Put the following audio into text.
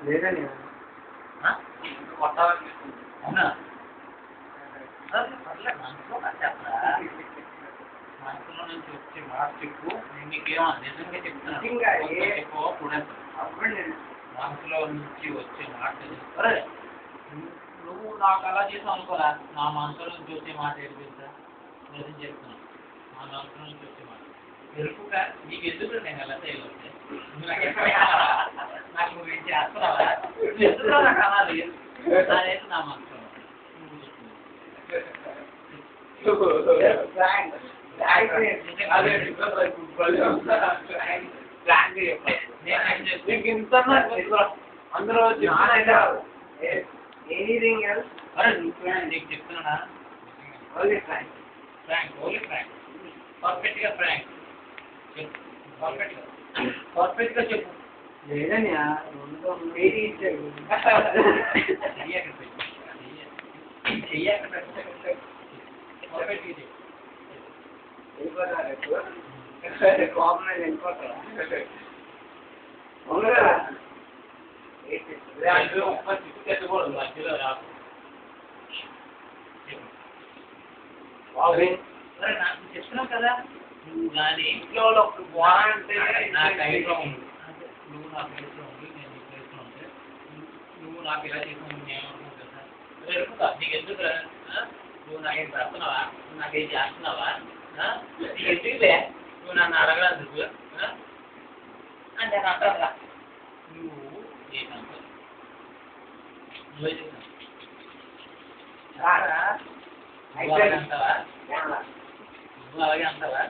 లేదండి అవునా మనసులో నుంచి వచ్చే మాట చెప్పు. నేను నీకేమో నిజంగా చెప్తున్నా. మనసులో నుంచి వచ్చే మాట అరే నువ్వు నాకు అలా చేసావు అనుకోరా. నా మనసులో నుంచి వచ్చే మాట ఏంటి తెలుసా? నిజం చెప్తున్నా. నా మనసులో నుంచి వచ్చే మాట తెలుపుగా నీకు ఎందుకు నేను ఎలా చేయగలిగితే నాకు నువ్వు ఏం చేస్తున్నావా? ఎందుకు నాకు అనాలి అనేది నా మనసులో. అందరూ ఎనీథింగ్ ఎల్స్ నీకు చెప్తున్నా only frank frank only frank పర్ఫెక్ట్గా ఫ్రాంక్ పర్ఫెక్ట్గా చెప్పు. లేదన్నా చెయ్యాక పర్ఫెక్ట్గా చెప్పు. కోపం వెళ్ళిపోతాయా మధ్యలో రాకు. నాకు చెప్తున్నావు కదా నువ్వు దాని ఇంట్లో ఒకటి బాగుంటే నా టైంలో ఉంది. నువ్వు నా ప్లేస్లో ఉంది నేను నీ ప్లేస్లో ఉంటే నువ్వు నాకు ఇలా చేసావు నేను ఏమనుకుంటా సార్ ఎడుపుతా నీకు ఎందుకు నువ్వు నాకేం పెడుతున్నావా నువ్వు నాకేం చేస్తున్నావా నీకు ఎందుకులే నువ్వు నన్ను అడగడానికి అంటే నేను అంటారా నువ్వు ఏమంటావు నువ్వే చెప్తావు నువ్వు అలాగే అంటావా